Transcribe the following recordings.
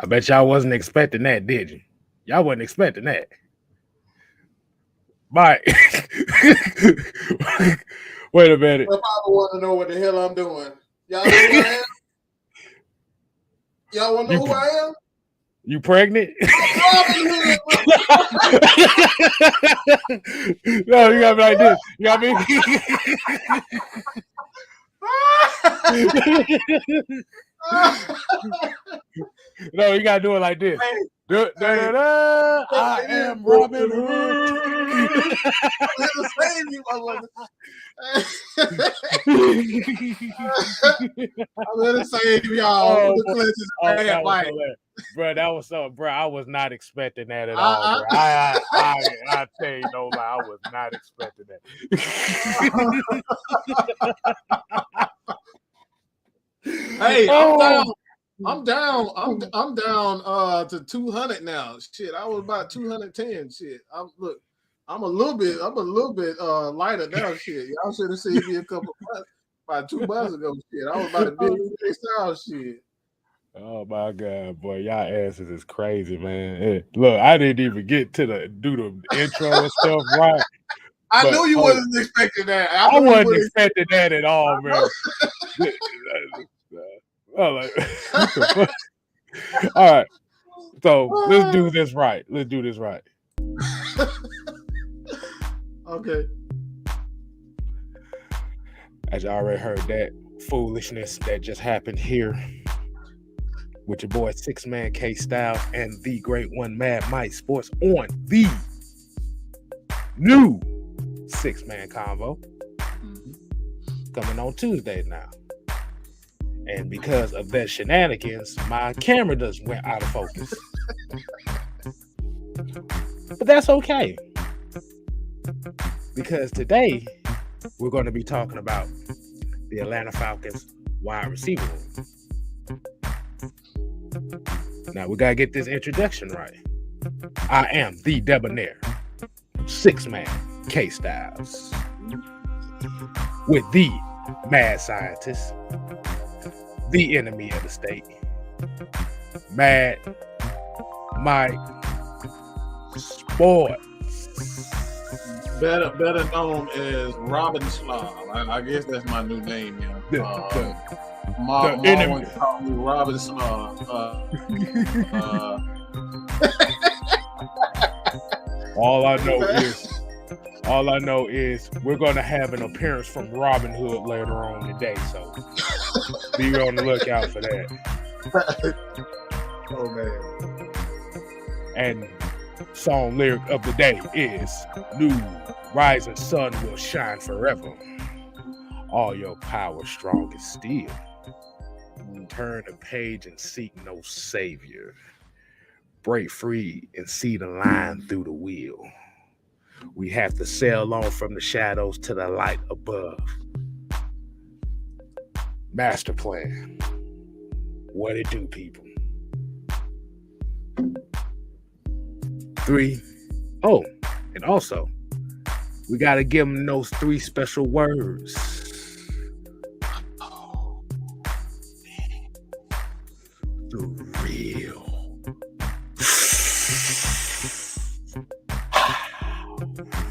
I bet y'all wasn't expecting that, did you? Y'all wasn't expecting that. Mike. Wait a minute. My papa want to know what the hell I'm doing. Y'all know who I am? Y'all want to know who I am? You pregnant? No, you gotta be like this. You got me. No, you gotta do it like this. I am Robin Hood. I'm gonna save you, I'm gonna save y'all. Bro, that was so, bro. I was not expecting that at all, bro. I tell you no lie, I was not expecting that. Hey, I'm down to 200 now. Shit, I was about 210. Shit, I'm a little bit lighter now. Shit, y'all should have seen me about 2 months ago. Shit, I was about a billion style shit. Oh my God, boy, y'all asses is crazy, man. Hey, look, I didn't even get to do the intro and stuff right. I knew you wasn't expecting that. I wasn't expecting that at all, man. All right, so let's do this right. Okay. As you already heard that foolishness that just happened here with your boy 6-Man K-Style and the great one Mad Mike Sports on the new 6-Man Convo coming on Tuesday now. And because of that shenanigans, my camera just went out of focus. But that's okay. Because today, we're going to be talking about the Atlanta Falcons wide receiver room. Now, we got to get this introduction right. I am the debonair 6-Man K-Styles with the mad scientist, the enemy of the state, Mad Mike Sports. Better known as Robin Slav. I guess that's my new name, yeah. My mom called me Robin Slav. All I know is we're gonna have an appearance from Robin Hood later on today, so be on the lookout for that. Oh man. And song lyric of the day is "New rising sun will shine forever. All your power strong as steel. Turn the page and seek no savior. Break free and see the line through the wheel. We have to sail on from the shadows to the light above. Master plan. What it do, people? 3. Oh, and also, we got to give them those 3 special words. The real.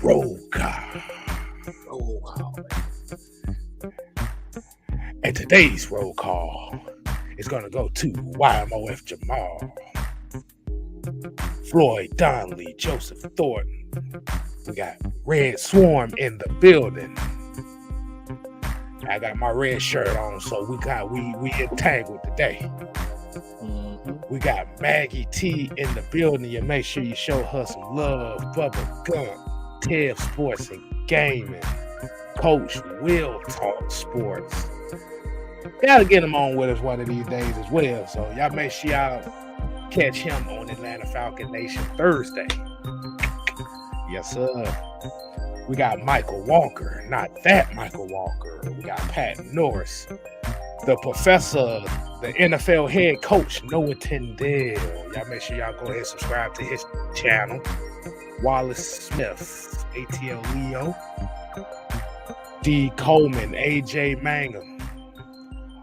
Roll call. And today's roll call is going to go to YMOF Jamal, Floyd Donnelly, Joseph Thornton. We got Red Swarm in the building. I got my red shirt on, so we entangled today. We got Maggie T in the building. And make sure you show her some love. Bubba Gump, Tev Sports and Gaming, Coach Will Talk Sports. Gotta get him on with us one of these days as well. So y'all make sure y'all catch him on Atlanta Falcon Nation Thursday. Yes, sir. We got Michael Walker, not that Michael Walker. We got Pat Norris, the professor, the NFL head coach, Noah Tyndale. Y'all make sure y'all go ahead and subscribe to his channel. Wallace Smith, ATL Leo, D. Coleman, AJ Mangum,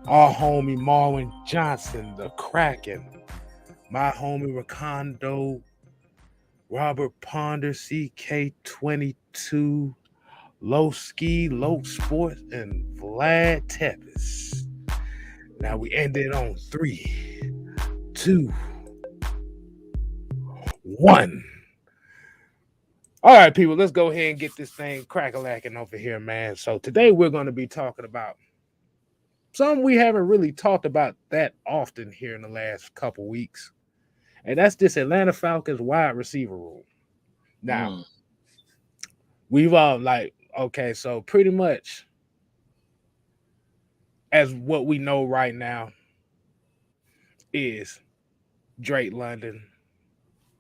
our homie Marwin Johnson, the Kraken, my homie Ricondo, Robert Ponder, CK22, Low Ski, Low Sports, and Vlad Tepes. Now we ended on 3, 2, 1. All right, people, let's go ahead and get this thing crack-a-lacking over here, man. So today we're going to be talking about something we haven't really talked about that often here in the last couple weeks, and that's this Atlanta Falcons wide receiver room. Now, we've all okay, so pretty much as what we know right now is Drake London,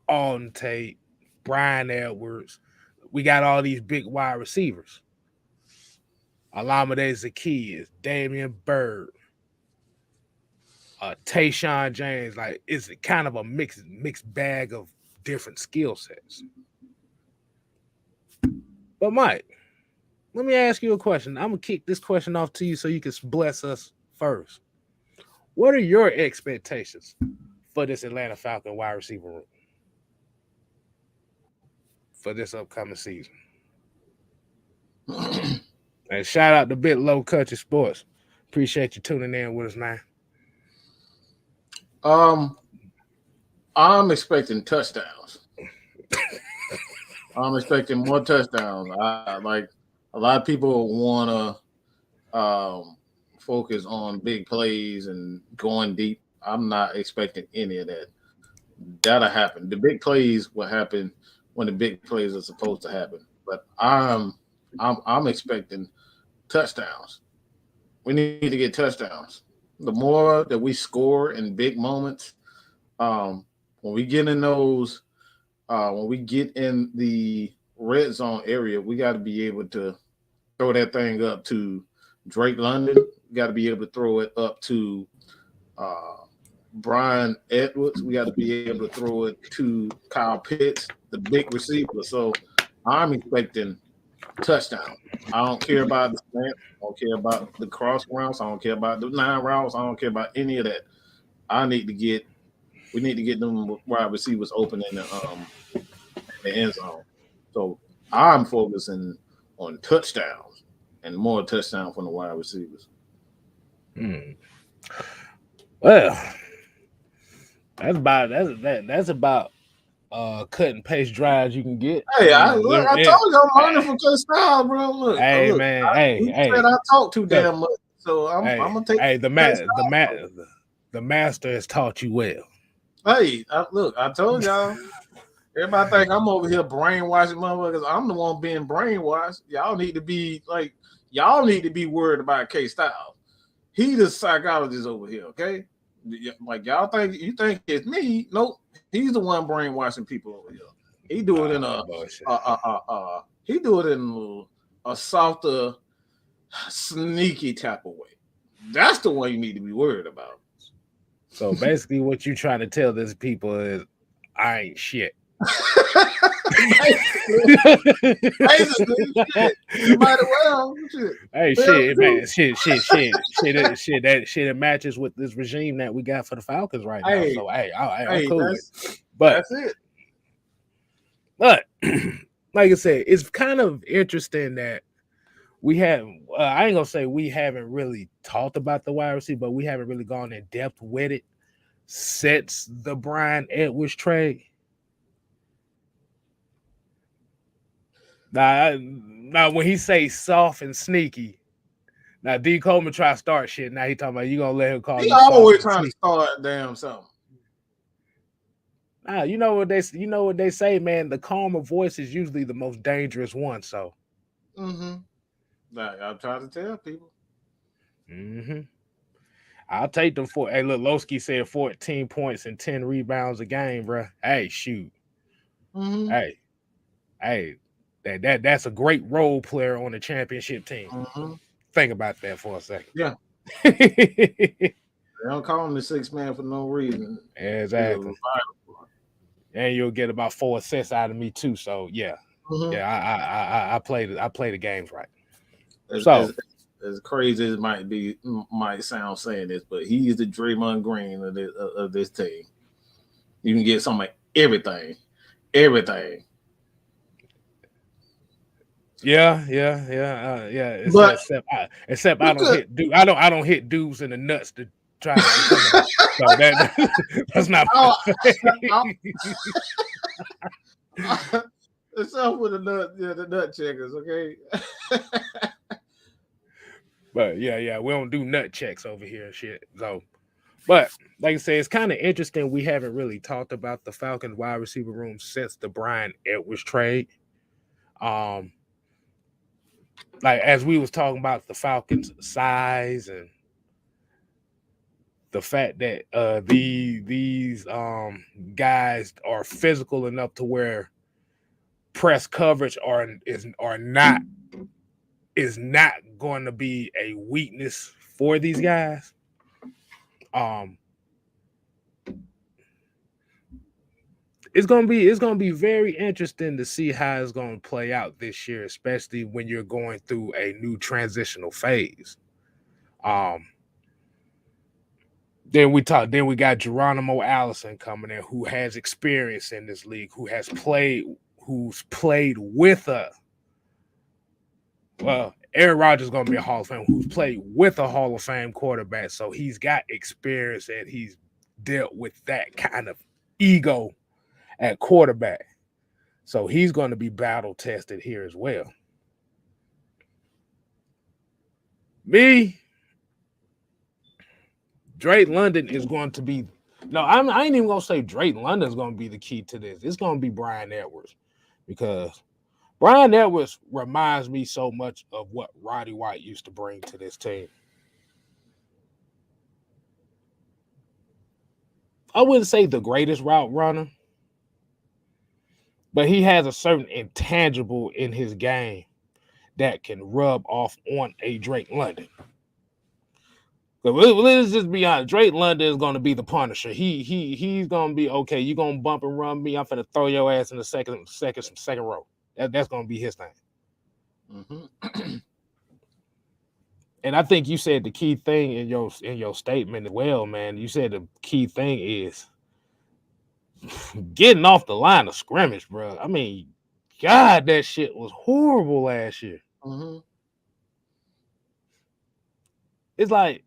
Alden Tate, Brian Edwards. We got all these big wide receivers. Alameda Zaccheaus, Damian Bird, Tayshawn James. Like, it's kind of a mixed bag of different skill sets. But Mike, let me ask you a question. I'm gonna kick this question off to you so you can bless us first. What are your expectations for this Atlanta Falcon wide receiver room for this upcoming season? And shout out to Bit Low Country Sports. Appreciate you tuning in with us, man. I'm expecting touchdowns. I'm expecting more touchdowns. Like a lot of people want to focus on big plays and going deep. I'm not expecting any of that. That'll happen. The big plays will happen when the big plays are supposed to happen. But I'm expecting touchdowns. We need to get touchdowns. The more that we score in big moments, when we get in those, when we get in the red zone area, we got to be able to throw that thing up to Drake London. We got to be able to throw it up to Brian Edwards. We got to be able to throw it to Kyle Pitts, the big receiver. So I'm expecting touchdown. I don't care about the slant. I don't care about the cross routes. I don't care about the 9 routes. I don't care about any of that. We need to get them wide receivers open in the end zone. So I'm focusing on touchdowns and more touchdowns from the wide receivers. Well, that's about cut and paste drives you can get. Hey, I told you I'm learning from K Style, bro. Look, hey, man, I talk too damn much, so I'm gonna take. Hey, the master has taught you well. Hey, I told y'all. Everybody think I'm over here brainwashing motherfuckers. I'm the one being brainwashed. Y'all need to be worried about K Style. He the psychologist over here, okay? Like y'all think it's me? Nope. He's the one brainwashing people over here. He do it in a softer, sneaky type of way. That's the one you need to be worried about. So basically, what you trying to tell these people is, I ain't shit. Hey, shit, man, shit. That shit matches with this regime that we got for the Falcons right now. So I'm cool with it. But that's it. But like I said, it's kind of interesting that we have. I ain't gonna say we haven't really talked about the wide receiver, but we haven't really gone in depth with it since the Brian Edwards trade. Now, when he say soft and sneaky, now D. Coleman try to start shit. Now he talking about you gonna let him call. He always trying to start damn something. Nah, you know what they say, man. The calmer voice is usually the most dangerous one. So, I'm trying to tell people. I'll take them for. Hey, look, Lowski said 14 points and 10 rebounds a game, bro. Hey, shoot. Hey. That's a great role player on the championship team. Think about that for a second. Yeah. They don't call him the 6th man for no reason. Exactly. And you'll get about 4 assists out of me too. So yeah. I play the games right. As crazy as it might sound saying this, but he is the Draymond Green of this team. You can get some of everything. Everything. Yeah. But Except I don't hit dude. I don't hit dudes in the nuts to try to intimidate. So that's not my thing. It's up with the nut checkers, okay? But yeah, we don't do nut checks over here and shit. So, but like I say, it's kind of interesting. We haven't really talked about the Falcons wide receiver room since the Brian Edwards trade. Like as we was talking about the Falcons' size and the fact that these guys are physical enough to where press coverage is not going to be a weakness for these guys. It's gonna be very interesting to see how it's gonna play out this year, especially when you're going through a new transitional phase. Then we got Geronimo Allison coming in, who has experience in this league, who's played with Aaron Rodgers is going to be a Hall of Fame, who's played with a Hall of Fame quarterback. So he's got experience and he's dealt with that kind of ego at quarterback. So he's going to be battle tested here as well. Drake London is going to be. No, I ain't even going to say Drake London is going to be the key to this. It's going to be Brian Edwards, because Brian Edwards reminds me so much of what Roddy White used to bring to this team. I wouldn't say the greatest route runner, but he has a certain intangible in his game that can rub off on a Drake London. But let's just be honest. Drake London is going to be the Punisher. He's going to be, okay, you're going to bump and run me. I'm going to throw your ass in the second row. That's going to be his thing. Mm-hmm. And I think you said the key thing in your statement as well, man. You said the key thing is getting off the line of scrimmage, bro. I mean, God, that shit was horrible last year. Mm-hmm. It's like,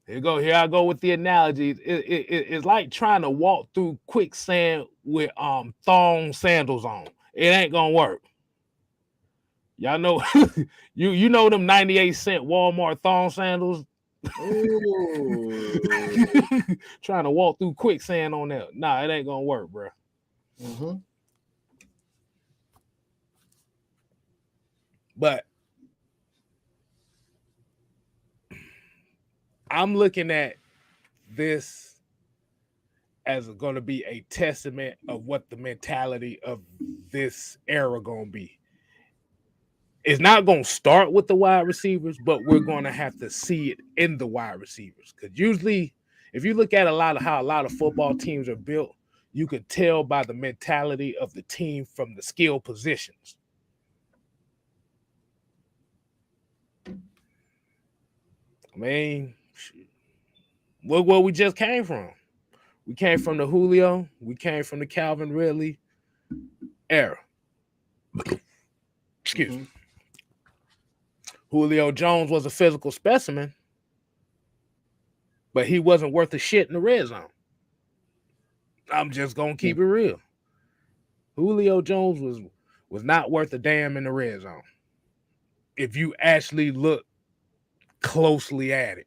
here I go with the analogy. It's like trying to walk through quicksand with thong sandals on. It ain't gonna work. Y'all know you know them 98-cent Walmart thong sandals. Trying to walk through quicksand on that. Nah, it ain't gonna work, bro. Mm-hmm. But I'm looking at this as going to be a testament of what the mentality of this era going to be. It's not going to start with the wide receivers, but we're going to have to see it in the wide receivers. Because usually, if you look at how a lot of football teams are built, you could tell by the mentality of the team from the skill positions. I mean, look where we just came from. We came from the Julio. We came from the Calvin Ridley era. Excuse me. Julio Jones was a physical specimen, but he wasn't worth a shit in the red zone. I'm just going to keep it real. Julio Jones was not worth a damn in the red zone if you actually look closely at it.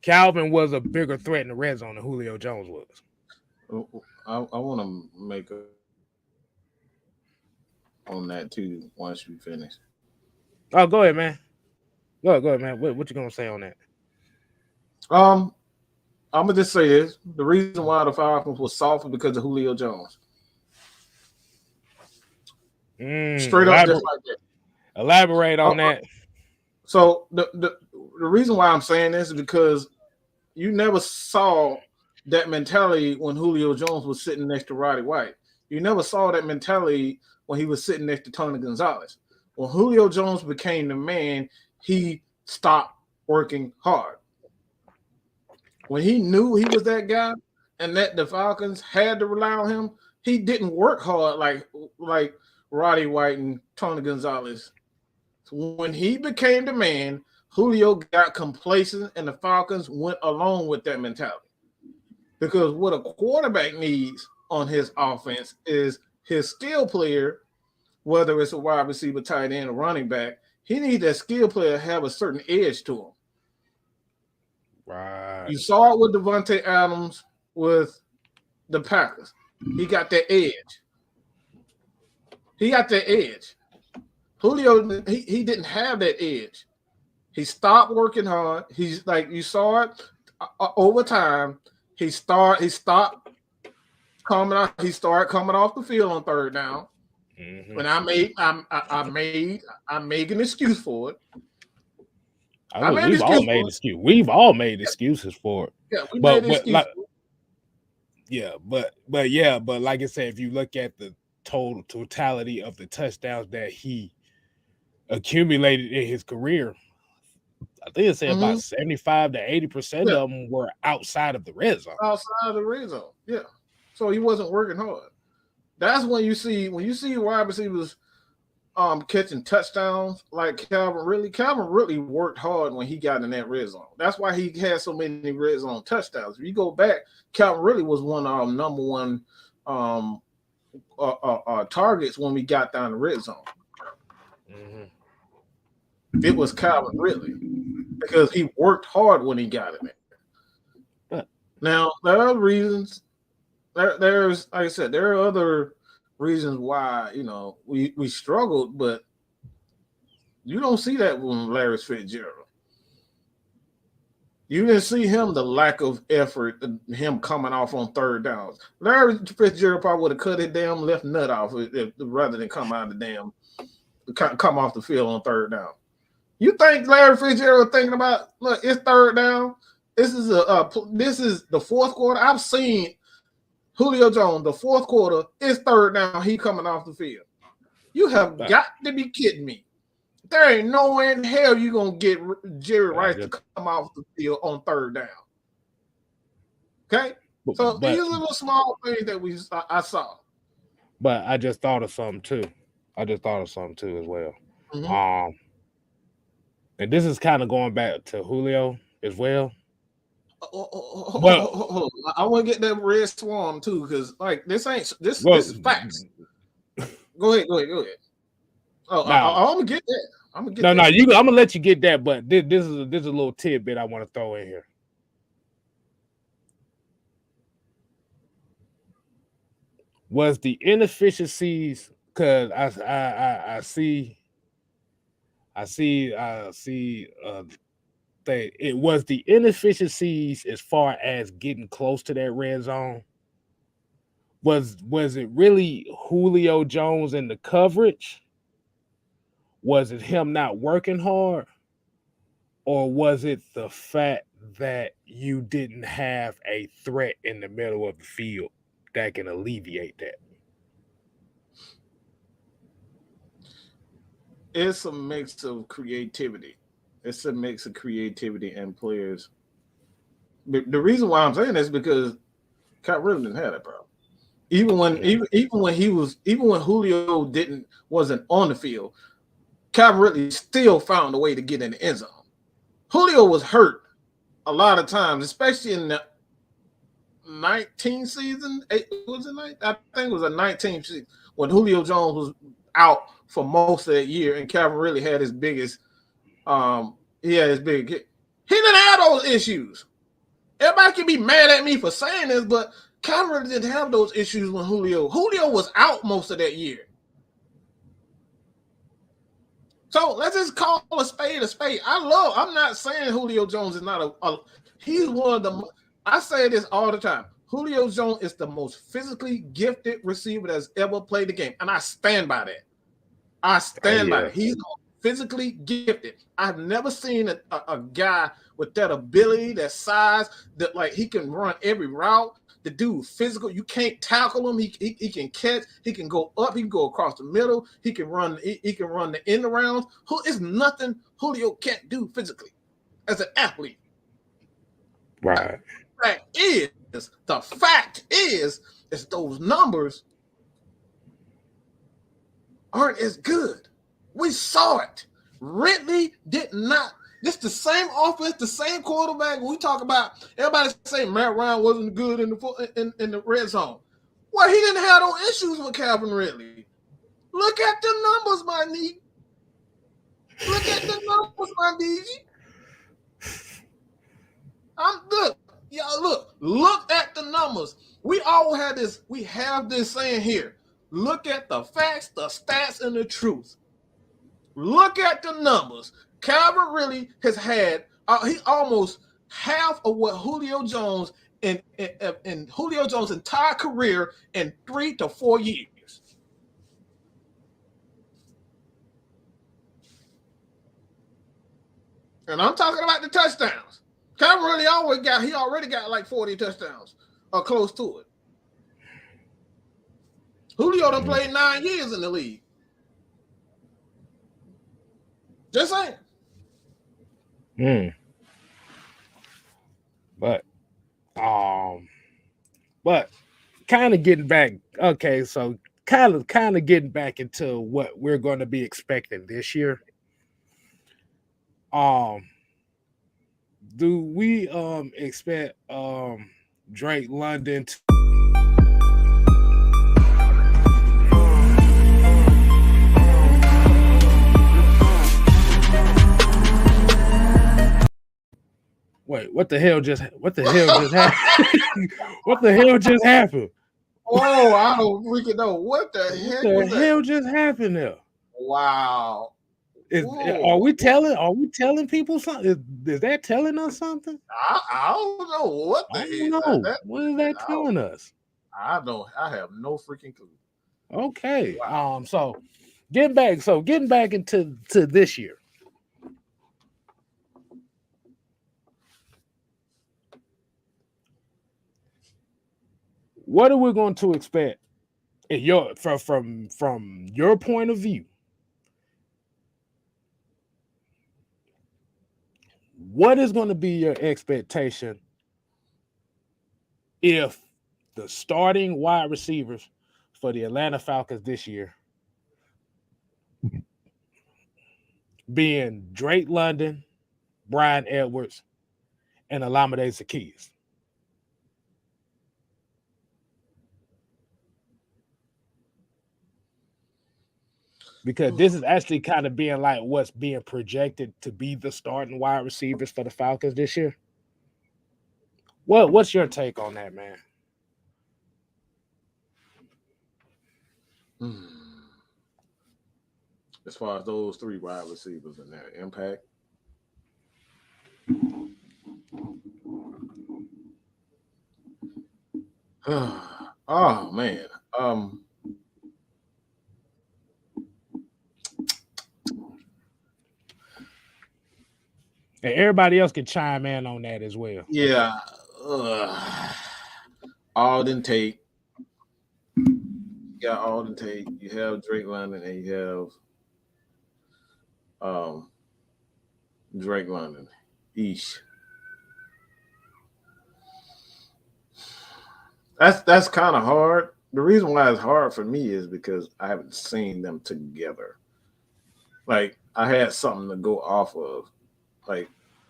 Calvin was a bigger threat in the red zone than Julio Jones was. I want to make a on that too once we finish. Oh, go ahead, man. Go ahead, man. What you gonna say on that? I'm gonna just say this: the reason why the Falcons was soft is because of Julio Jones. Straight up, just like that. Elaborate on that. So the reason why I'm saying this is because you never saw that mentality when Julio Jones was sitting next to Roddy White. You never saw that mentality when he was sitting next to Tony Gonzalez. When Julio Jones became the man, he stopped working hard. when he knew he was that guy and that the Falcons had to rely on him, he didn't work hard like Roddy White and Tony Gonzalez. So when he became the man, Julio got complacent and the Falcons went along with that mentality. Because what a quarterback needs on his offense is his skill player, whether it's a wide receiver, tight end, or running back, he needs that skill player to have a certain edge to him. Right. You saw it with Devontae Adams with the Packers. He got that edge. Julio, he didn't have that edge. He stopped working hard. He's like, you saw it over time. He stopped coming out. He started coming off the field on third down. Mm-hmm. When I made an excuse for it. We've all made excuses for it. Yeah, we made excuses. But like I said, if you look at the totality of the touchdowns that he accumulated in his career, I think it's about 75 to 80% of them were outside of the red zone. Outside of the red zone, yeah. So he wasn't working hard. That's when you see wide receivers catching touchdowns like Calvin Ridley. Calvin Ridley worked hard when he got in that red zone. That's why he had so many red zone touchdowns. If you go back, Calvin Ridley was one of our number one targets when we got down the red zone. Mm-hmm. It was Calvin Ridley because he worked hard when he got in there. Now, there are reasons. There's, like I said, there are other reasons why, we struggled, but you don't see that when Larry Fitzgerald. You didn't see him, the lack of effort, him coming off on third downs. Larry Fitzgerald probably would have cut his damn left nut off rather than come off the field on third down. You think Larry Fitzgerald thinking about, look, it's third down. This is the fourth quarter. I've seen Julio Jones, the fourth quarter, it's third down. He coming off the field. You have got to be kidding me. There ain't no way in hell you're going to get Jerry Rice to come off the field on third down. Okay? So these are little small things that I saw. But I just thought of something too. As well. Mm-hmm. And this is kind of going back to Julio as well. Well, I want to get that red swarm too, because like this is facts. Go ahead. Oh, I'm gonna get that. I'm gonna let you get that, but this is a little tidbit I want to throw in here. Was the inefficiencies, because I see it was the inefficiencies as far as getting close to that red zone. Was it really Julio Jones in the coverage? Was it him not working hard? Or was it the fact that you didn't have a threat in the middle of the field that can alleviate that? It's a mix of creativity. And players. The reason why I'm saying this is because Cat really didn't have that problem. Even when Julio wasn't on the field, Cat really still found a way to get in the end zone. Julio was hurt a lot of times, especially in the 19 season. I think it was a 19 season when Julio Jones was out for most of that year, and Calvin really had his biggest. He didn't have those issues. Everybody can be mad at me for saying this, but Calvin really didn't have those issues when Julio was out most of that year. So let's just call a spade a spade. I'm not saying Julio Jones is not he's one of the. I say this all the time. Julio Jones is the most physically gifted receiver that's ever played the game, and I stand by that. By it. He's physically gifted. I've never seen a guy with that ability, that size, that like he can run every route. The dude physical. You can't tackle him. He can catch. He can go up. He can go across the middle. He can run. He can run the end around. It's nothing Julio can't do physically as an athlete. Right. The fact is those numbers aren't as good. We saw it. Ridley did not. This the same offense, the same quarterback. We talk about everybody saying Matt Ryan wasn't good in the red zone. Well, he didn't have no issues with Calvin Ridley. Look at the numbers, my knee. Look at the numbers, my DG. Look at the numbers. We all had this. We have this saying here. Look at the facts, the stats, and the truth. Look at the numbers. Calvin really has had he almost half of what Julio Jones in Julio Jones' entire career in 3 to 4 years. And I'm talking about the touchdowns. Calvin really already got like 40 touchdowns or close to it. Julio done played 9 years in the league. Just saying. But kind of getting back. Okay, so kind of getting back into what we're going to be expecting this year. Do we expect Drake London to wait, what the hell just happened? What the hell just happened? Oh, I don't freaking know. What the hell just happened there? Wow. Are we telling people something? Is that telling us something? I don't know what the hell. What is that telling us? I have no freaking clue. Okay. Wow. So getting back into this year. What are we going to expect from your point of view? What is going to be your expectation if the starting wide receivers for the Atlanta Falcons this year being Drake London, Brian Edwards, and Olamide Zaccheaus? Because this is actually kind of being like what's being projected to be the starting wide receivers for the Falcons this year. What's your take on that, man? As far as those 3 wide receivers and their impact. Oh man. And everybody else can chime in on that as well. Yeah. Alden Tate. Yeah, Alden Tate. You have Drake London and you have Drake London. Eesh. That's kind of hard. The reason why it's hard for me is because I haven't seen them together. Like I had something to go off of, like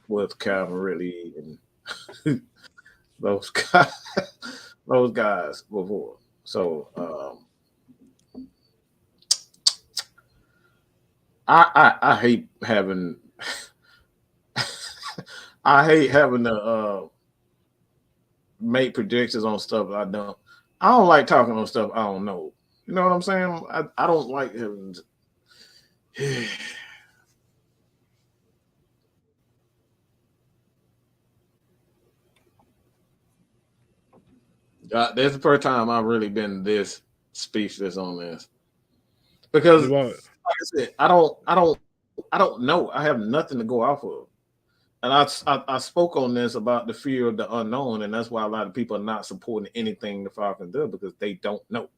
with Calvin Ridley and those guys before. So I hate having to make predictions on stuff I don't like talking on stuff I don't know. You know what I'm saying? I don't like having That's the first time I've really been this speechless on this. Because like I said, I don't know. I have nothing to go off of. And I spoke on this about the fear of the unknown, and that's why a lot of people are not supporting anything the Falcons do because they don't know.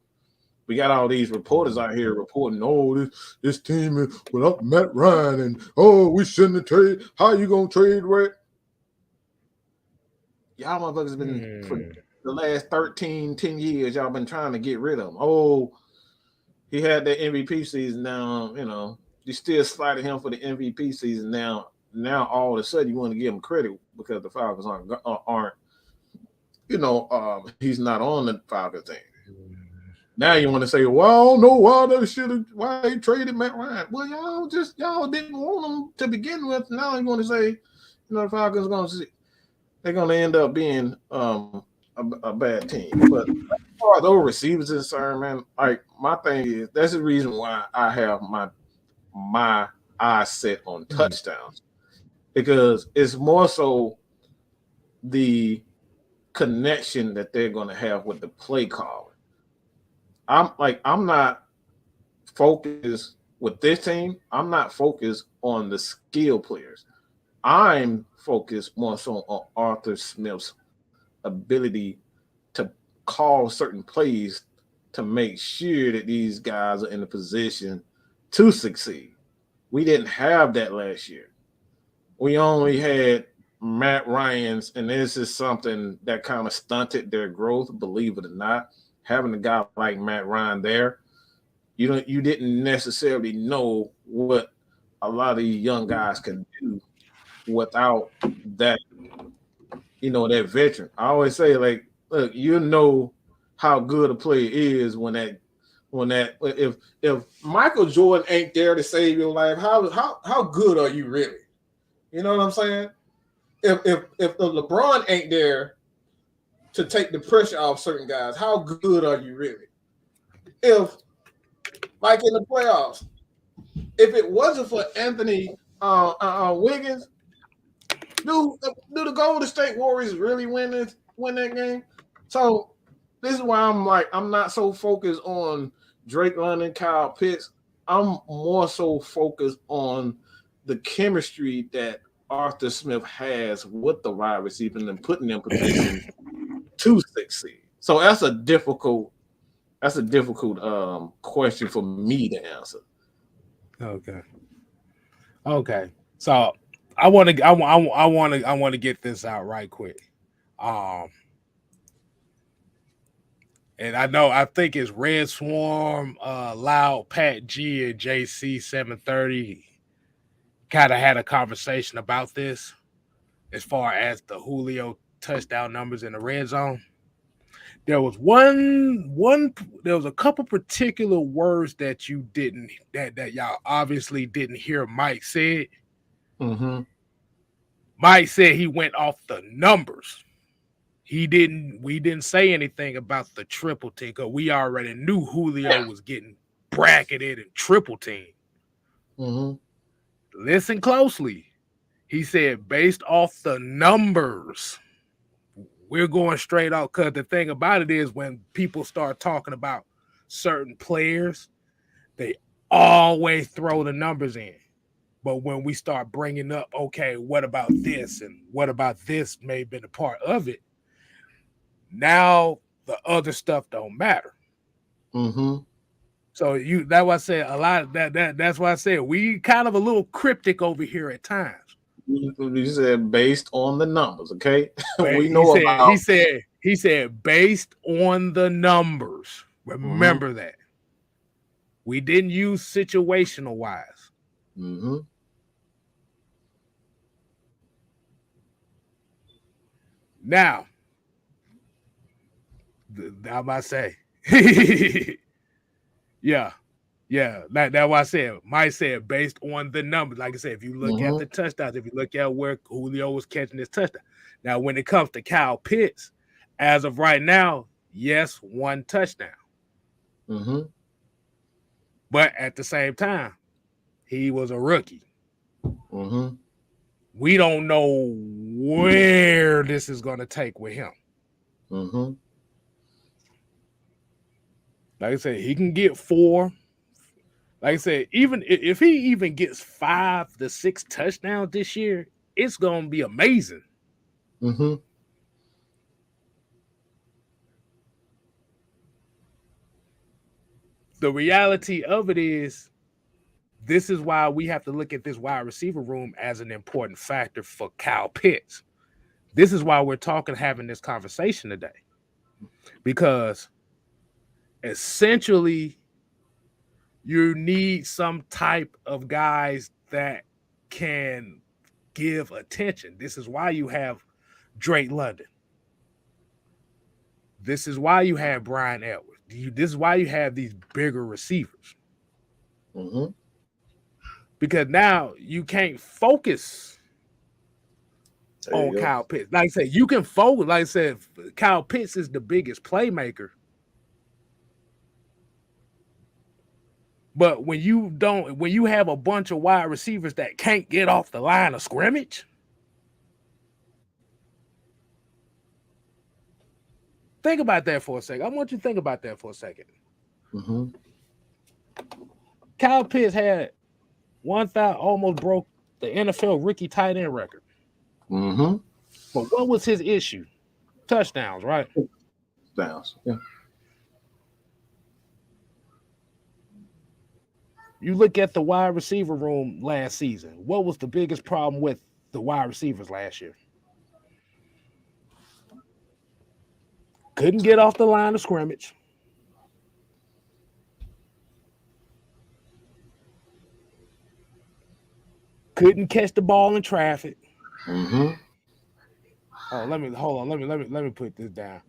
We got all these reporters out here reporting, oh, this team is without Matt Ryan, and oh, we shouldn't have traded. How you gonna trade Red? Y'all motherfuckers been for Hmm. the last 10 years, y'all been trying to get rid of him. Oh, he had that MVP season. Now, you still sliding him for the MVP season. Now all of a sudden you want to give him credit because the Falcons aren't he's not on the Falcons team. Now you want to say, well, I don't know why they traded Matt Ryan. Well, y'all didn't want him to begin with. Now you want to say, the Falcons they're gonna end up being a bad team. But as far as those receivers is concerned, man, like my thing is that's the reason why I have my eyes set on touchdowns because it's more so the connection that they're gonna have with the play calling. I'm not focused with this team. I'm not focused on the skill players. I'm focused more so on Arthur Smith's ability to call certain plays to make sure that these guys are in a position to succeed. We didn't have that last year. We only had Matt Ryan's, and this is something that kind of stunted their growth, believe it or not. Having a guy like Matt Ryan there, you didn't necessarily know what a lot of these young guys can do without that, that veteran. I always say, like, look, how good a player is if Michael Jordan ain't there to save your life, how good are you really? You know what I'm saying? If LeBron ain't there to take the pressure off certain guys, how good are you really? If like in the playoffs, if it wasn't for Anthony Wiggins, do the Golden State Warriors really win that game? So this is why I'm not so focused on Drake London, Kyle Pitts. I'm more so focused on the chemistry that Arthur Smith has with the wide receivers and putting them in position to succeed. So that's a difficult question for me to answer. Okay. So I want to get this out right quick. Um, and I think it's Red Swarm, Loud, Pat G, and JC 730 kind of had a conversation about this as far as the Julio touchdown numbers in the red zone. There was there was a couple particular words that you didn't that y'all obviously didn't hear Mike said. Mm-hmm. Mike said he went off the numbers. We didn't say anything about the triple team because we already knew Julio was getting bracketed and triple team. Mm-hmm. Listen closely. He said based off the numbers. We're going straight out because the thing about it is when people start talking about certain players, they always throw the numbers in. But when we start bringing up, okay, what about this and what about this may have been a part of it, now the other stuff don't matter. Mm-hmm. So that's why I said a lot of that's why I said we kind of a little cryptic over here at times. You said based on the numbers, okay? We He know said about. he said based on the numbers. Mm-hmm. Remember that. We didn't use situational wise. Mm-hmm. Now, I might say, yeah. That's why I said, Mike said based on the numbers. Like I said, if you look at the touchdowns, if you look at where Julio was catching his touchdown. Now, when it comes to Kyle Pitts, as of right now, yes, 1 touchdown. Mm-hmm. But at the same time, he was a rookie. Mm-hmm. We don't know where this is going to take with him. Mm-hmm. Like I said, he can get 4. Like I said, even if he even gets 5 to 6 touchdowns this year, it's going to be amazing. Mm-hmm. The reality of it is, this is why we have to look at this wide receiver room as an important factor for Kyle Pitts. This is why we're having this conversation today. Because essentially, you need some type of guys that can give attention. This is why you have Drake London. This is why you have Brian Edwards. This is why you have these bigger receivers. Mm-hmm. Because now you can't focus on Kyle Pitts. Like I said, you can focus. Like I said, Kyle Pitts is the biggest playmaker. But when you have a bunch of wide receivers that can't get off the line of scrimmage, think about that for a second. I want you to think about that for a second. Mm-hmm. Kyle Pitts had 1,000, almost broke the NFL rookie tight end record. Mm-hmm. But what was his issue? Touchdowns, right? Touchdowns, yeah. You look at the wide receiver room last season. What was the biggest problem with the wide receivers last year? Couldn't get off the line of scrimmage. Couldn't catch the ball in traffic. Mm-hmm. Oh, let me put this down.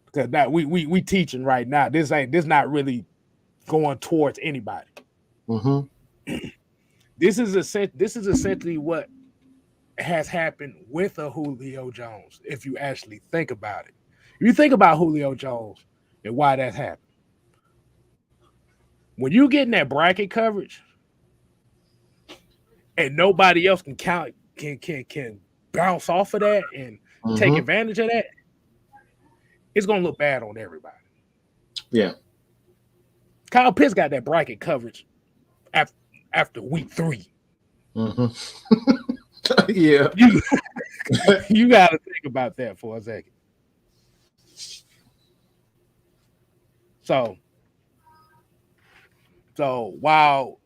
Because now we teaching right now. This not really going towards anybody. Mm-hmm. This is essentially what has happened with a Julio Jones, if you actually think about it. If you think about Julio Jones and why that happened. When you get in that bracket coverage and nobody else can bounce off of that and take advantage of that, it's gonna look bad on everybody. Yeah. Kyle Pitts got that bracket coverage after week 3. Mm-hmm. Yeah. You got to think about that for a second. So while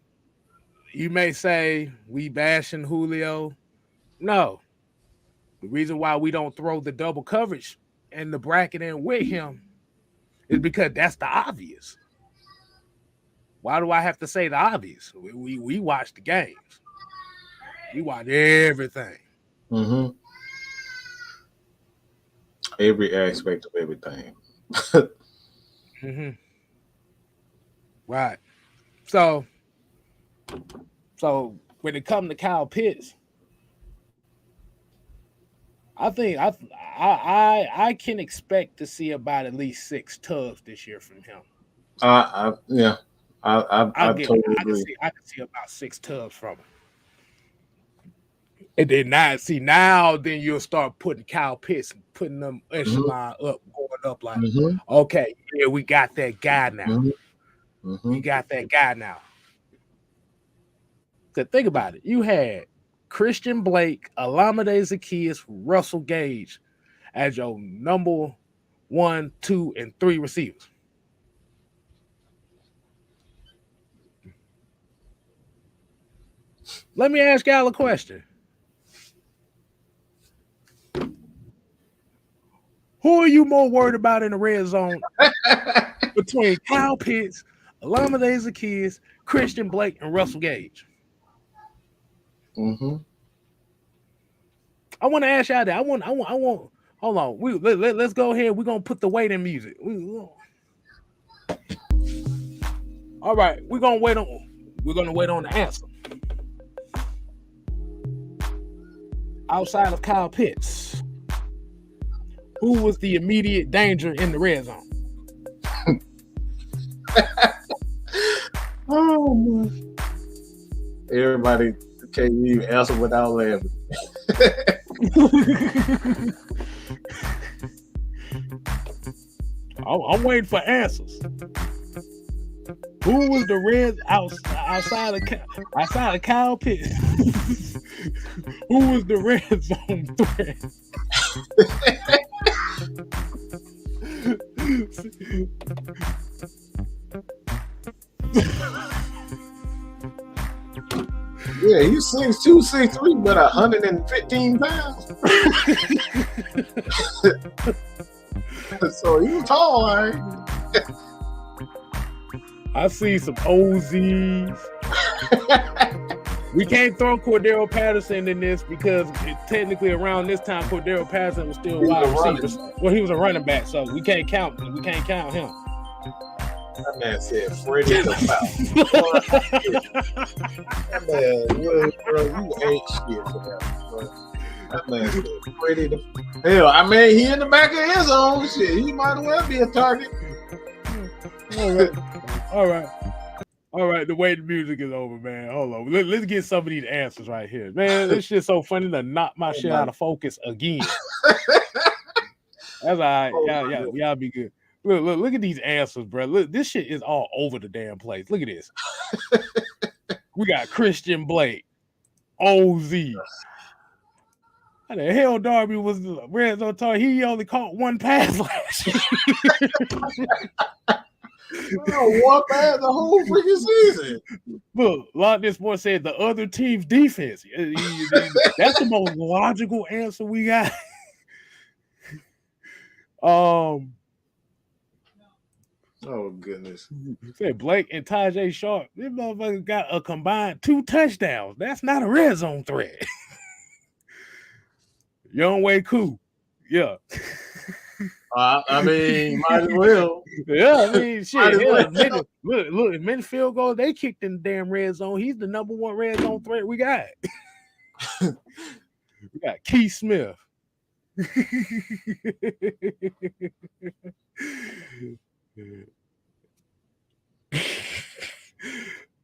you may say we bashing Julio, no. The reason why we don't throw the double coverage and the bracket in with him is because that's the obvious. Why do I have to say the obvious? We watch the games. We watch everything. Mm-hmm. Every aspect of everything. Mm-hmm. Right. So when it comes to Kyle Pitts, I think I can expect to see about at least 6 tubs this year from him. Yeah. I totally agree. I can see about 6 tubs from him. And then now then you'll start putting Kyle Pitts and putting them echelon up, going up like, okay, yeah, we got that guy now. Mm-hmm. We got that guy now. So think about it. You had Christian Blake, Olamide Zaccheaus, Russell Gage as your number 1, 2, and 3 receivers. Let me ask y'all a question. Who are you more worried about in the red zone between Kyle Pitts, Olamide Zaccheaus, Christian Blake, and Russell Gage? Mm-hmm. I want to ask y'all that. I want. Hold on. Let's go ahead. We're gonna put the waiting music. All right. We're gonna wait on the answer. Outside of Kyle Pitts, who was the immediate danger in the red zone? Oh man. Everybody can't even answer without laughing. I'm waiting for answers. Who was the red outside of Kyle Pitts? Who was the red zone threat? Yeah, he's 6'2", 6'3", but 115 pounds. So he was tall, all right. I see some OZs. We can't throw Cordero Patterson in this because technically around this time Cordero Patterson was still wide receiver. Well, he was a running back, so we can't count him. That man said Freddie the Falcon. That man, bro, you ain't shit for that. Bro. That man said Freddie the hell. I mean, he in the back of his own shit. He might as well be a target. All right. The way the music is over, man. Hold on. Let's get some of these answers right here, man. This shit's so funny to knock my shit out of focus again. That's all right. Y'all be good. Look at these answers, bro. Look, this shit is all over the damn place. Look at this. We got Christian Blake, OZ. How the hell Darby was the red zone target? He only caught one pass last year. One pass the whole freaking season. Look, Lock This Boy said the other team's defense. That's the most logical answer we got. Oh goodness. Said Blake and Tajay Sharp. This motherfucker got a combined 2 touchdowns. That's not a red zone threat. Young Way Cool. Yeah. I mean, might as well. Yeah, I mean, shit. Look, if many field goals they kicked in the damn red zone. He's the number 1 red zone threat we got. We got Keith Smith.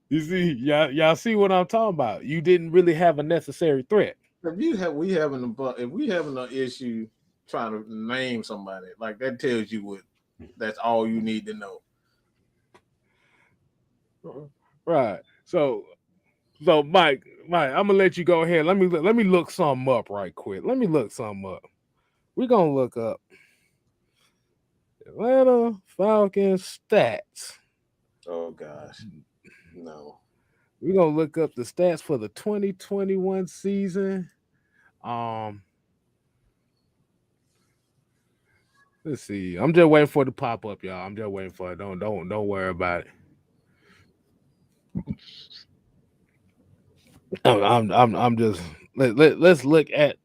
You see, y'all see what I'm talking about. You didn't really have a necessary threat. If we having an issue trying to name somebody, like that tells you what that's all you need to know. Right. So Mike, I'm gonna let you go ahead. Let me look something up right quick. We're gonna look up Atlanta Falcons stats. Oh gosh. No. We're gonna look up the stats for the 2021 season. Let's see. I'm just waiting for it to pop up, y'all. I'm just waiting for it. Don't worry about it. I'm just let's look at,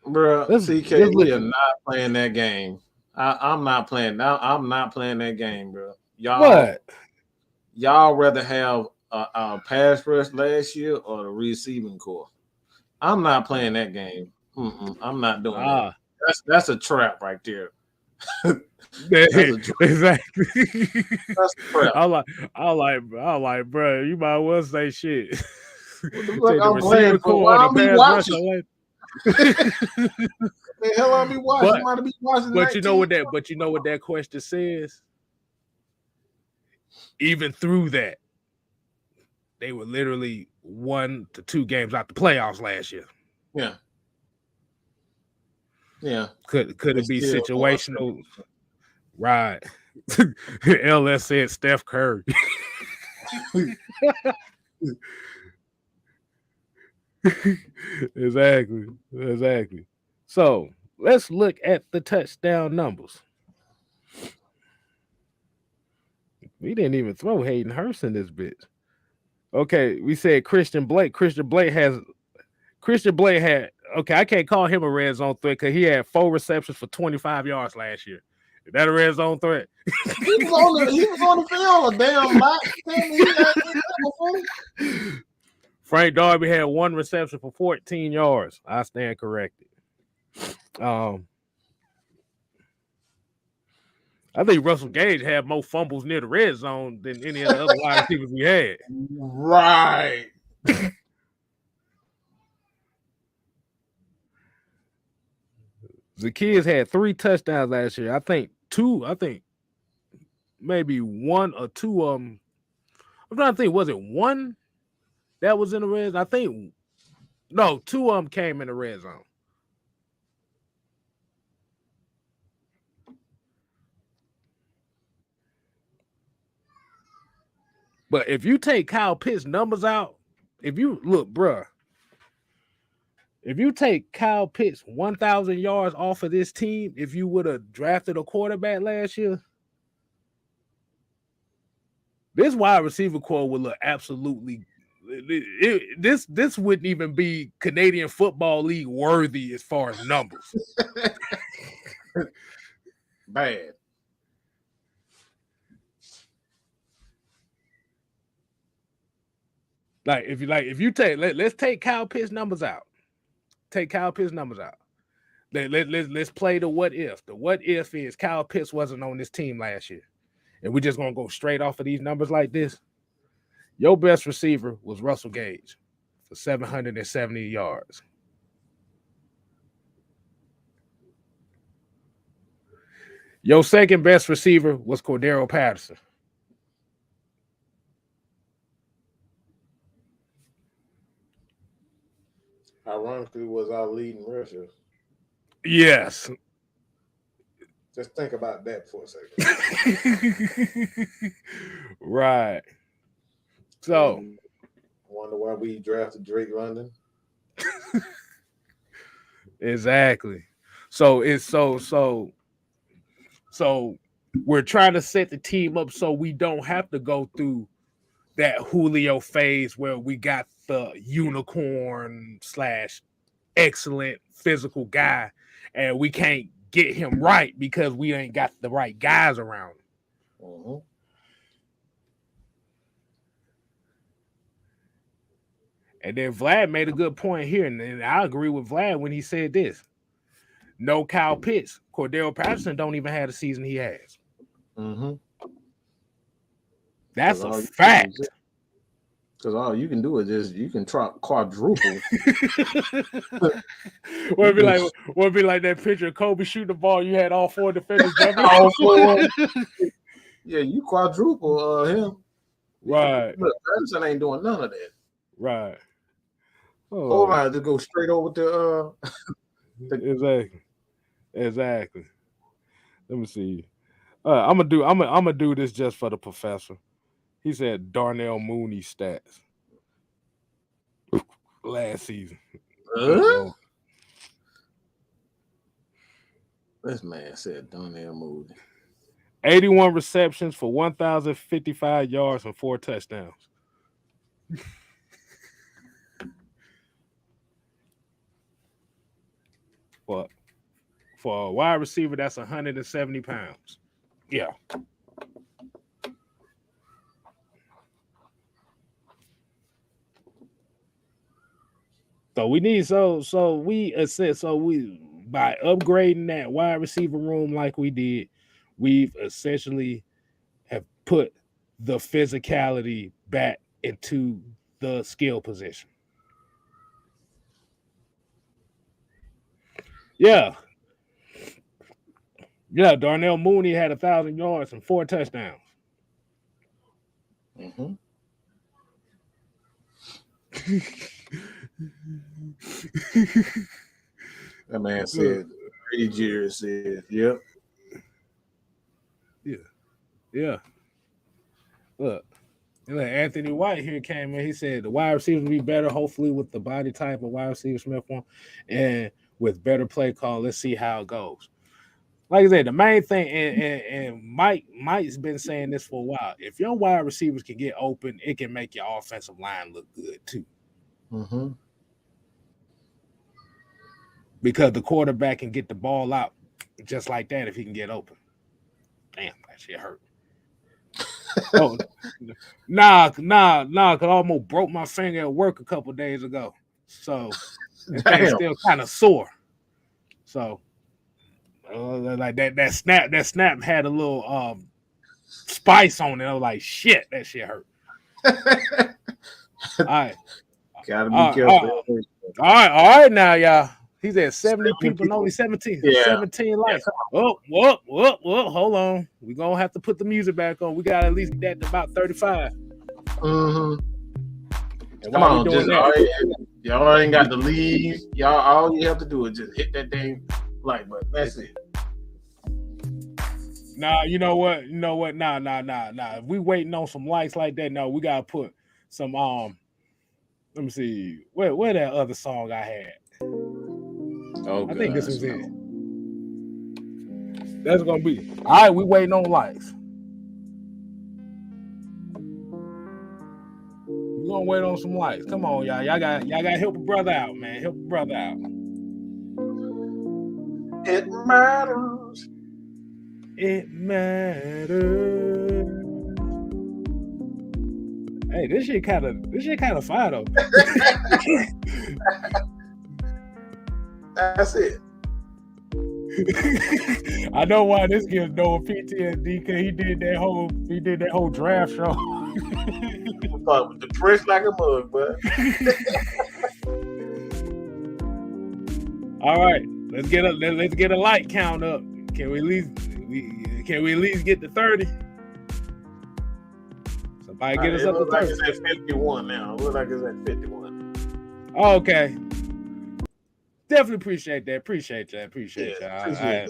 bro. CK, we are not playing that game. I'm not playing now. I'm not playing that game, bro. Y'all rather have a pass rush last year or the receiving core? I'm not playing that game. I'm not doing that. That's a trap right there. Exactly. That's a trap. I like, bro. You might well say shit. Look, I'm playing for. I'll be watching. The hell I'll be watching. But you know what that question says? Even through that, they were literally 1 to 2 games out the playoffs last year. Yeah. Yeah. Could it be situational? Right. LS said Steph Curry. Exactly. So let's look at the touchdown numbers. We didn't even throw Hayden Hurst in this bitch. Okay, we said Christian Blake. Christian Blake had. Okay, I can't call him a red zone threat because he had 4 receptions for 25 yards last year. Is that a red zone threat? He was on the field a damn lot. Frank Darby had 1 reception for 14 yards. I stand corrected. I think Russell Gage had more fumbles near the red zone than any of the other wide receivers we had. Right. The kids had 3 touchdowns last year. I think maybe 1 or 2 of them. I'm trying to think, was it 1 that was in the red zone? I think no, 2 of them came in the red zone. But if you take Kyle Pitts' numbers out, if you look, bruh, If you take Kyle Pitts 1,000 yards off of this team, if you would have drafted a quarterback last year, this wide receiver core would look absolutely. This wouldn't even be Canadian Football League worthy as far as numbers. Bad. If you take let's take Kyle Pitts numbers out. Take Kyle Pitts numbers out. Let's play the what if. The what if is Kyle Pitts wasn't on this team last year. And we're just gonna go straight off of these numbers like this. Your best receiver was Russell Gage for 770 yards. Your second best receiver was Cordero Patterson. Ironically, was our leading rusher. Yes. Just think about that for a second. Right. So, wonder why we drafted Drake London. Exactly. So it's so we're trying to set the team up so we don't have to go through that Julio phase where we got the unicorn / excellent physical guy and we can't get him right because we ain't got the right guys around him. Mm-hmm. And then Vlad made a good point here, and I agree with Vlad when he said this. No Kyle Pitts. Cordero Patterson don't even have the season he has. Mm-hmm. That's a fact. Because all you can do is just you can try quadruple. Would be like that picture of Kobe shooting the ball. You had all four defenders. All four. Yeah, you quadruple him. Right. Look, Patterson ain't doing none of that. Right. Oh, hold on, to go straight over to Exactly. Let me see. I'm gonna do this just for the professor. He said Darnell Mooney stats last season. This man said Darnell Mooney. 81 receptions for 1,055 yards and 4 touchdowns. For a wide receiver, that's 170 pounds. Yeah. So we need by upgrading that wide receiver room like we did, we've essentially have put the physicality back into the skill position. Yeah. Yeah, Darnell Mooney had 1,000 yards and 4 touchdowns. Mm-hmm. That man said, Brady Jeter said, yep. Yeah. Look, Anthony White here came in. He said the wide receivers will be better, hopefully, with the body type of wide receiver Smith one, and with better play call. Let's see how it goes. Like I said, the main thing, and Mike's been saying this for a while. If your wide receivers can get open, it can make your offensive line look good too. Mm-hmm. Because the quarterback can get the ball out just like that if he can get open. Damn, that shit hurt. Oh, nah, because I almost broke my finger at work a couple days ago. So it's still kind of sore. So like that snap had a little spice on it. I was like, shit, that shit hurt. All right. Gotta be careful. All right now, y'all. He's at 70 people and only 17. Yeah. 17 likes. Yeah. Whoa, hold on. We're going to have to put the music back on. We got to at least get that to about 35. Mm-hmm. Come on, y'all ain't got to leave. Y'all, all you have to do is just hit that dang like button. That's it. Nah, you know what? Nah. If we waiting on some likes like that, no, we got to put some, let me see. Where that other song I had? Oh, I think this was gosh, it. That's gonna be all right. We waiting on likes. We gonna wait on some likes. Come on, y'all. Y'all got to help a brother out, man. Help a brother out. It matters. It matters. Hey, this shit kind of fire though. That's it. I know why this gives Noah PTSD because he did that whole draft show. Depressed like a mug, bud. All right, let's get a like count up. Can we at least get to 30? Somebody get us up to 30. Like it's at 51 now. It looks like it's at 51. Okay. Definitely appreciate that. Appreciate y'all. Appreciate that.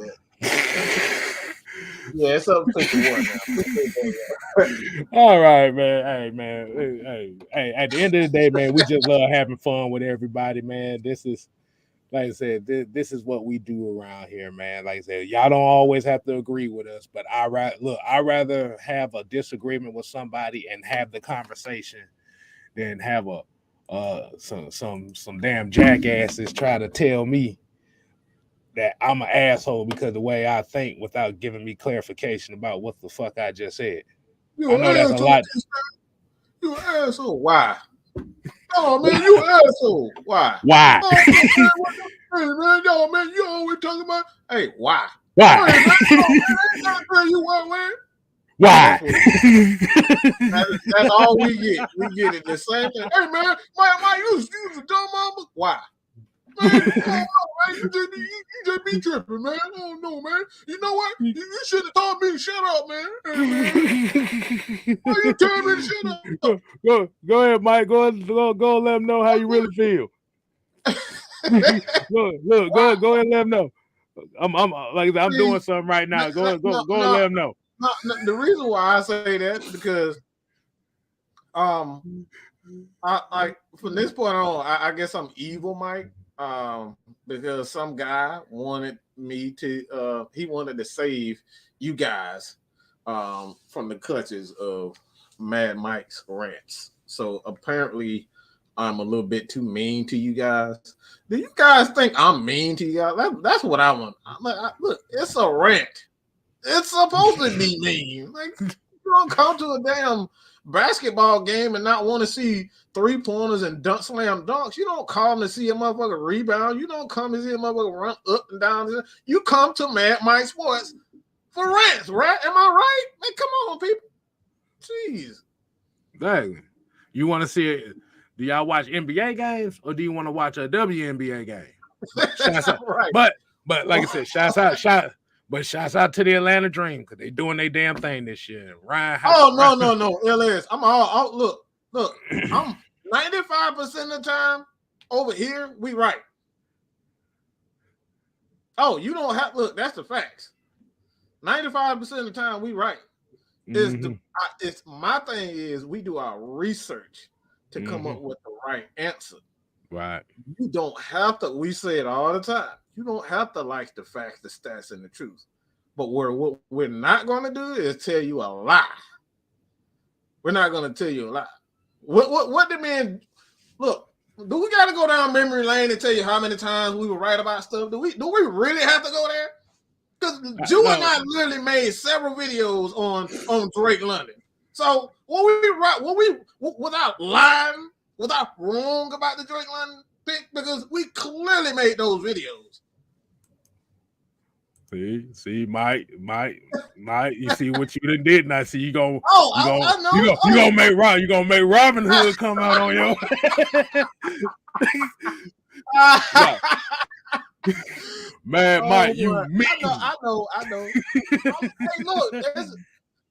Yeah, it's up to 51 now. All right, man. Hey, man. Hey. At the end of the day, man, we just love having fun with everybody, man. This is, like I said, this is what we do around here, man. Like I said, y'all don't always have to agree with us, but I'd rather have a disagreement with somebody and have the conversation than have some damn jackasses try to tell me that I'm an asshole because of the way I think without giving me clarification about what the fuck I just said. I know that's a lot. You an asshole. Why? Oh man, you an asshole. Why? Why? Oh, man, yo, man, you always talking about. Hey, why? Why? Hey, man, you what, man? Why? That's all we get. We get it the same thing. Hey man, you a dumb mama. Why? Man, man, you just be tripping, man. I don't know, man. You know what? You should have told me to shut up, man. Hey, man. Why you telling me to shut up? Go ahead, Mike. Go and let them know how you really feel. Go ahead and let them know. I'm doing something right now. Go and let them know. No, the reason why I say that is because I from this point on, I guess I'm evil, Mike. Because some guy wanted me to he wanted to save you guys from the clutches of Mad Mike's rants. So apparently I'm a little bit too mean to you guys. Do you guys think I'm mean to you guys? That's what I want. Look, it's a rant. It's supposed to be mean. Like, you don't come to a damn basketball game and not want to see 3-pointers and slam dunks. You don't come to see a motherfucker rebound. You don't come to see a motherfucker run up and down. You come to Mad Mike Sports for rants, right? Am I right? Man, come on, people. Jeez. Dang. You want to see it? Do y'all watch NBA games or do you want to watch a WNBA game? Shouts out. Right. But like I said, shouts out to the Atlanta Dream because they doing their damn thing this year. Ryan. No. LS. I'm all look. I'm 95% of the time over here. We right. Oh, you don't have look. That's the facts. 95% of the time we right. It's my thing is we do our research to come up with the right answer. Right. You don't have to. We say it all the time. You don't have to like the facts, the stats, and the truth. But what we're not going to do is tell you a lie. We're not going to tell you a lie. What the man? Look, do we got to go down memory lane and tell you how many times we were right about stuff? Do we really have to go there? Because Jew and I literally made several videos on Drake London. So without lying, without wrong about the Drake London pick, because we clearly made those videos. See, Mike, you see what you did, and I see you gonna make Robin Hood come out on your. Man, Mike, you mean? I know. Hey,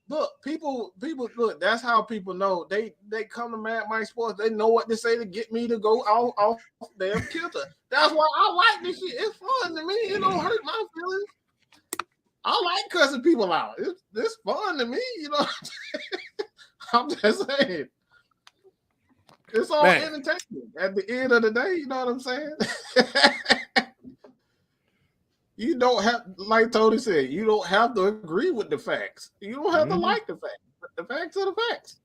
look, people, look. That's how people know. They come to Mad Mike Sports. They know what to say to get me to go off damn kilter. That's why I like this shit. It's fun to me. It don't hurt my feelings. I like cussing people out. It's fun to me, you know. I'm just saying. It's all entertainment at the end of the day, you know what I'm saying? You don't have, like Tony said, you don't have to agree with the facts. You don't have to like the facts. But the facts are the facts.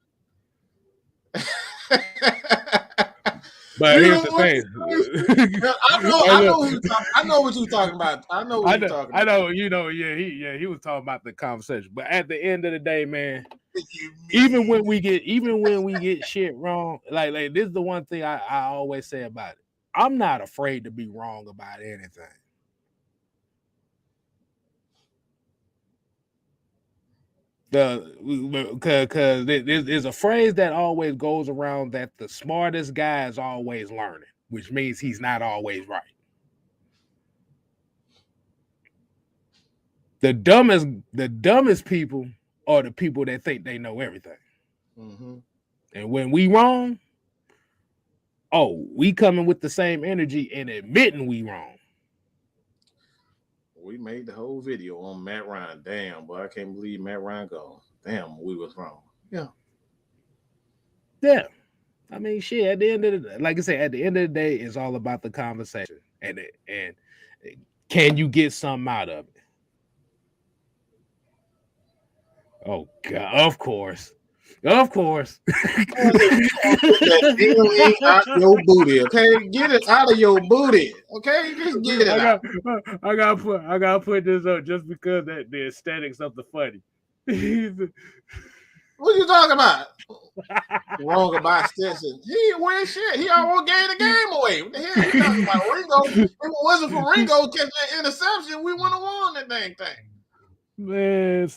But here's the thing. I know what you're talking about. I know what you're talking about. I know, he was talking about the conversation. But at the end of the day, man, even when we get shit wrong, like this is the one thing I always say about it. I'm not afraid to be wrong about anything. Because there's a phrase that always goes around that the smartest guy is always learning, which means he's not always right. The dumbest people are the people that think they know everything. Mm-hmm. And when we wrong, we coming with the same energy and admitting we wrong. We made the whole video on Matt Ryan. Damn, boy, I can't believe Matt Ryan gone. Damn, we was wrong. Yeah. Yeah. I mean, shit, at the end of the day, like I said, at the end of the day, it's all about the conversation. And can you get something out of it? Oh, God, of course. Of course. Out your booty, okay? Get it out of your booty, okay? Just get it out. I gotta put this up just because that the aesthetics of the funny. What are you talking about? Wrong about Stetson. He ain't wearing shit. He almost gave the game away. What the hell you talking about? Ringo? If it wasn't for Ringo catching that interception, we wouldn't have won that dang thing. Man,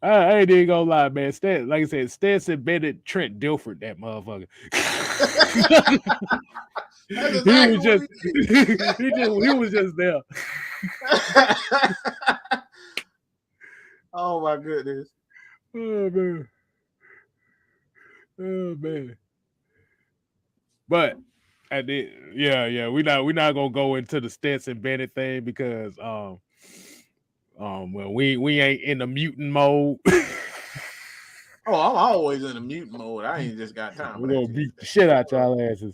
I ain't even gonna lie, man. Like I said, Stetson Bennett, Trent Dilford, that motherfucker. He was just there. Oh my goodness. Oh man. But we're not gonna go into the Stetson Bennett thing because well, we ain't in the mutant mode. I'm always in the mutant mode. I ain't just got time. We're gonna beat the shit out y'all asses.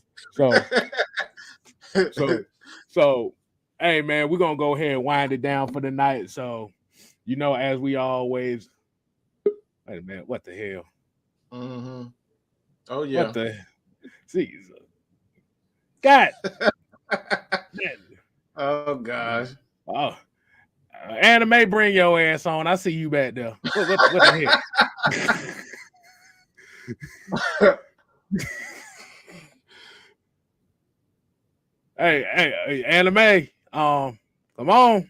So hey man, we're gonna go ahead and wind it down for the night. So, as we always wait a minute, what the hell? Mm-hmm. Oh yeah. What the Jesus. God. Oh gosh. Oh. Anime, bring your ass on. I see you back there. What the hell? hey, anime. Come on.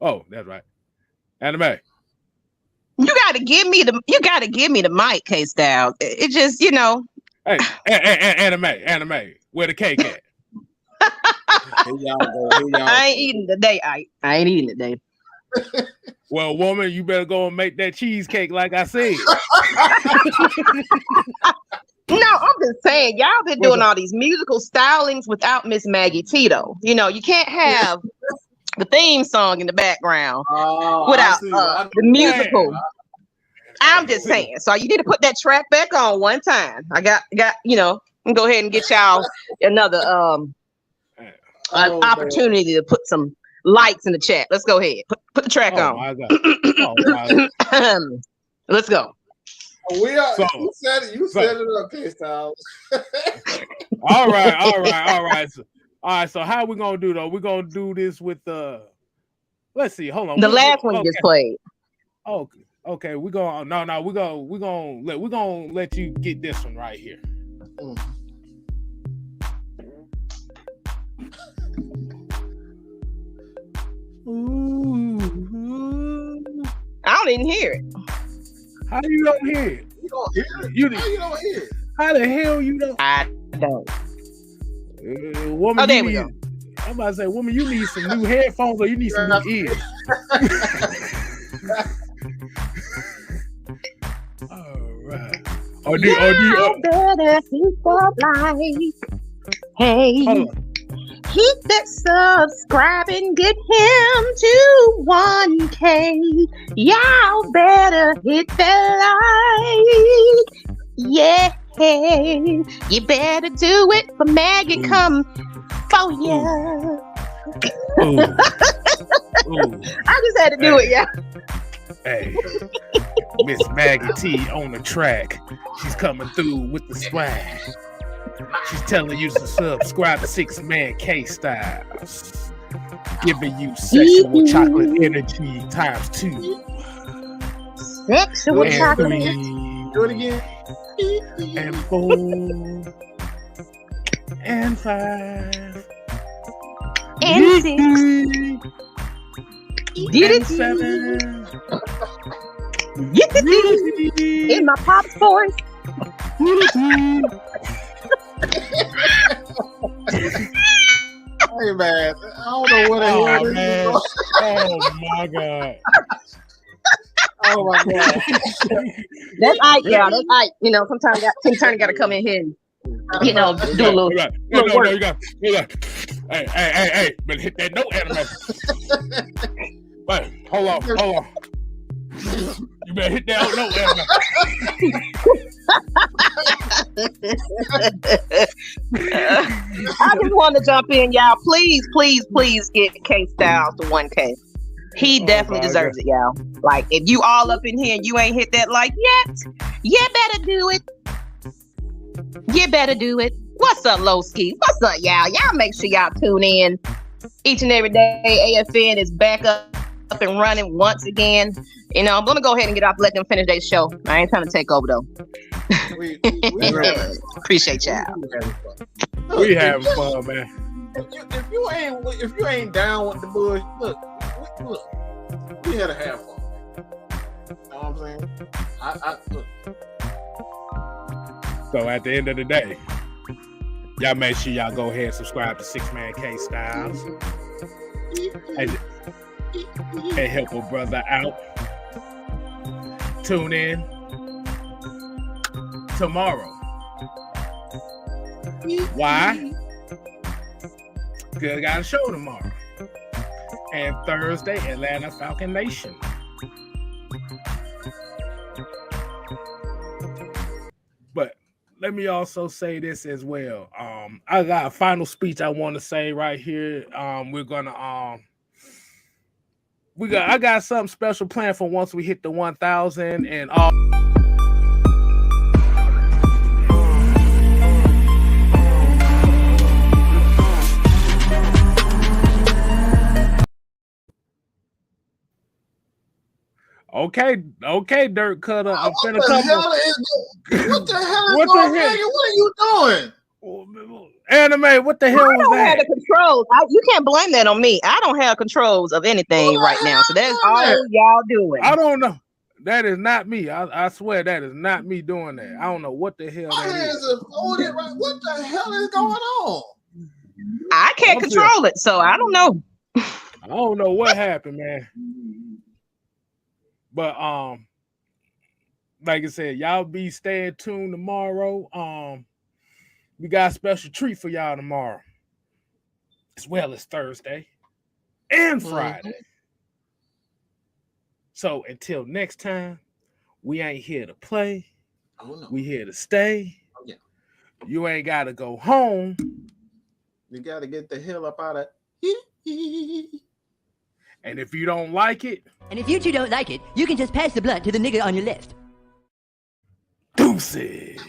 Oh, that's right. Anime. You gotta give me the mic, K-Style. It just, Hey, anime. Where the cake at? Here y'all go. I ain't eating today. I ain't eating today. Well, woman, you better go and make that cheesecake like I said. No, I'm just saying, y'all been doing all these musical stylings without Miss Maggie Tito. You can't have the theme song in the background without the musical. I'm just saying. So you need to put that track back on one time. I got and go ahead and get y'all another opportunity to put some likes in the chat. Let's go ahead. Put the track on. My God. Let's go. We are. You said it. Okay, Styles. All right. So how we gonna do though? We're gonna do this with let's see. Hold on. The last one you just played. Okay. We're gonna let you get this one right here. Ooh. I don't even hear it. How you don't hear it? You don't hear it? How you don't hear it? How the hell you don't? I don't. Woman, there we go. I'm about to say, woman, you need some new headphones or you need some new ears. All right. Or do you better keep the light. Hey. Hit that subscribe and get him to 1K. Y'all better hit that like. Yeah. You better do it for Maggie. Come Oh yeah. Ooh. Ooh. I just had to do it, yeah. Hey, Miss Maggie T on the track. She's coming through with the swag. She's telling you to subscribe to 6-Man K-Styles. Giving you sexual chocolate energy times 2. Sexual and chocolate 3. Do it again. And 4. And 5. And 6. Did And it 7. in my pop's voice. Hey man, I don't know what the hell this man. is. Oh my god. Oh my god. That's Ike, y'all. That's Ike. You know, sometimes Tim Turner got to come in here and, you know, do a little. No, you got. Hey, but hit that note, anime. Wait, hold on. You better hit that note, anime. I just want to jump in, y'all. Please get K Styles to 1K. He definitely deserves it, y'all. Like, if you all up in here and you ain't hit that like yet, you better do it. You better do it. What's up, Lowski? What's up, y'all? Y'all make sure y'all tune in each and every day. AFN is back up and running once again. You know, I'm gonna go ahead and get off, let them finish their show. I ain't trying to take over though. We Appreciate y'all. We having fun, man. If you ain't down with the bush, look, we had to have fun. You know what I'm saying? Look. So at the end of the day, y'all make sure y'all go ahead and subscribe to 6-Man K-Styles and help a brother out. Tune in tomorrow. Why? Because I got a show tomorrow. And Thursday, Atlanta Falcon Nation. But let me also say this as well. I got a final speech I want to say right here. I got something special planned for once we hit the 1,000 and all. Okay, Dirt Cutter. I'm finna come. What the hell is going on? What are you doing? Anime, what the hell I was don't that? have the controls. You can't blame that on me. I don't have controls of anything right now. So that's all y'all doing. I don't know. That is not me. I swear that is not me doing that. I don't know what the hell that is. What the hell is going on? I can't control it, so I don't know. I don't know what happened, man. But like I said, y'all be staying tuned tomorrow. We got a special treat for y'all tomorrow, as well as Thursday and Friday. So until next time, we ain't here to play. Oh, no. We here to stay. Oh, yeah. You ain't got to go home. You got to get the hell up out of And if you don't like it. And if you two don't like it, you can just pass the blunt to the nigga on your left. Deuces.